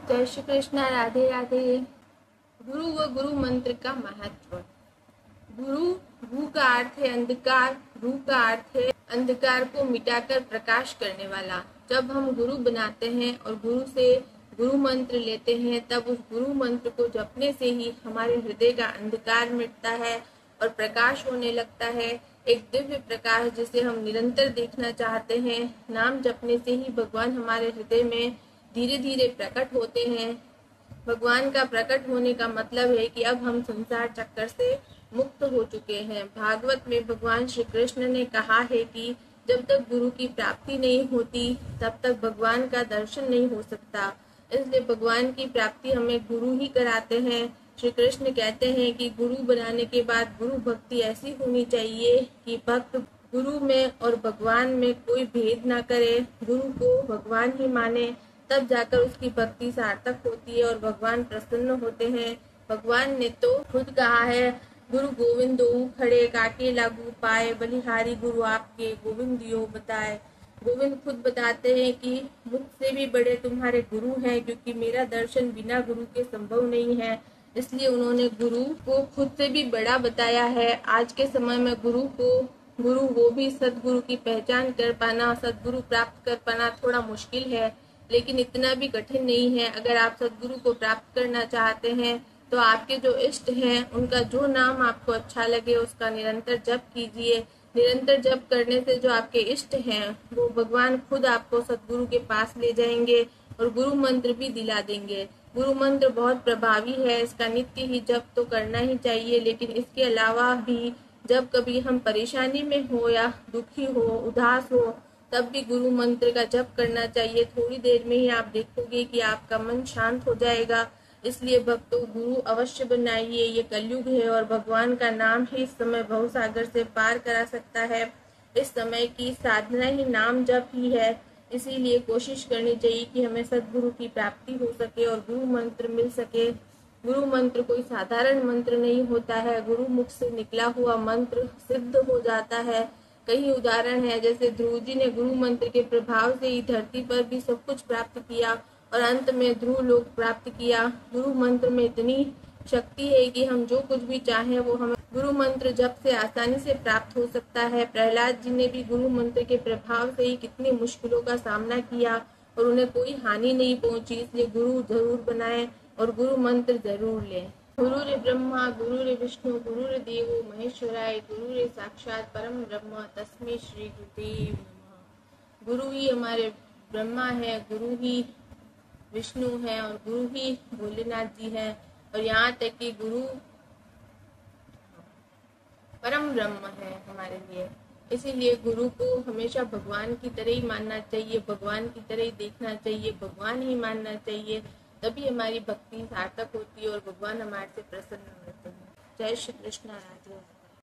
जय श्री कृष्ण। राधे राधे। गुरु व गुरु मंत्र का महत्व। गुरु, गु का अर्थ है अंधकार, रू का अर्थ है अंधकार को मिटाकर प्रकाश करने वाला। जब हम गुरु बनाते हैं और गुरु से गुरु मंत्र लेते हैं, तब उस गुरु मंत्र को जपने से ही हमारे हृदय का अंधकार मिटता है और प्रकाश होने लगता है, एक दिव्य प्रकाश जिसे हम निरंतर देखना चाहते हैं। नाम जपने से ही भगवान हमारे हृदय में धीरे धीरे प्रकट होते हैं। भगवान का प्रकट होने का मतलब है कि अब हम संसार चक्कर से मुक्त हो चुके हैं। भागवत में भगवान श्री कृष्ण ने कहा है कि जब तक गुरु की प्राप्ति नहीं होती, तब तक भगवान का दर्शन नहीं हो सकता। इसलिए भगवान की प्राप्ति हमें गुरु ही कराते हैं। श्री कृष्ण कहते हैं कि गुरु बनाने के बाद गुरु भक्ति ऐसी होनी चाहिए कि भक्त गुरु में और भगवान में कोई भेद ना करे, गुरु को भगवान ही माने, तब जाकर उसकी भक्ति सार्थक होती है और भगवान प्रसन्न होते हैं। भगवान ने तो खुद कहा है, गुरु गोविंद दो खड़े काके लागू पाए, बलिहारी गुरु आपके गोविंद दियो बताए। गोविंद खुद बताते हैं कि मुझसे भी बड़े तुम्हारे गुरु हैं, क्योंकि मेरा दर्शन बिना गुरु के संभव नहीं है। इसलिए उन्होंने गुरु को खुद से भी बड़ा बताया है। आज के समय में गुरु वो भी सदगुरु की पहचान कर पाना, सदगुरु प्राप्त कर पाना थोड़ा मुश्किल है, लेकिन इतना भी कठिन नहीं है। अगर आप सदगुरु को प्राप्त करना चाहते हैं तो आपके जो इष्ट हैं, उनका जो नाम आपको अच्छा लगे उसका निरंतर जप कीजिए। निरंतर जप करने से जो आपके इष्ट हैं, वो भगवान खुद आपको सदगुरु के पास ले जाएंगे और गुरु मंत्र भी दिला देंगे। गुरु मंत्र बहुत प्रभावी है, इसका नित्य ही जप तो करना ही चाहिए, लेकिन इसके अलावा भी जब कभी हम परेशानी में हो या दुखी हो, उदास हो, तब भी गुरु मंत्र का जप करना चाहिए। थोड़ी देर में ही आप देखोगे कि आपका मन शांत हो जाएगा। इसलिए भक्तों, गुरु अवश्य बनाइए। ये कलयुग है और भगवान का नाम ही इस समय भवसागर से पार करा सकता है। इस समय की साधना ही नाम जप ही है। इसीलिए कोशिश करनी चाहिए कि हमें सदगुरु की प्राप्ति हो सके और गुरु मंत्र मिल सके। गुरु मंत्र कोई साधारण मंत्र नहीं होता है। गुरु मुख से निकला हुआ मंत्र सिद्ध हो जाता है। कई उदाहरण है, जैसे ध्रुव जी ने गुरु मंत्र के प्रभाव से ही धरती पर भी सब कुछ प्राप्त किया और अंत में ध्रुव लोक प्राप्त किया। गुरु मंत्र में इतनी शक्ति है कि हम जो कुछ भी चाहें वो हमें गुरु मंत्र जप से आसानी से प्राप्त हो सकता है। प्रहलाद जी ने भी गुरु मंत्र के प्रभाव से ही कितनी मुश्किलों का सामना किया और उन्हें कोई हानि नहीं पहुंची। इसलिए गुरु जरूर बनाएं और गुरु मंत्र जरूर लें। गुरुर् ब्रह्मा गुरुर् विष्णु गुरुर् देवो महेश्वराय, गुरुर् साक्षात परम ब्रह्म तस्मै श्री गुरुदेव नमः। गुरु ही हमारे ब्रह्मा है, गुरु ही विष्णु है और गुरु ही भोलेनाथ जी है, और यहाँ तक कि गुरु परम ब्रह्म है हमारे लिए। इसीलिए गुरु को हमेशा भगवान की तरह ही मानना चाहिए, भगवान की तरह ही देखना चाहिए, भगवान ही मानना चाहिए। तभी हमारी भक्ति सार्थक होती है और भगवान हमारे से प्रसन्न होते हैं। जय श्री कृष्ण। राधे।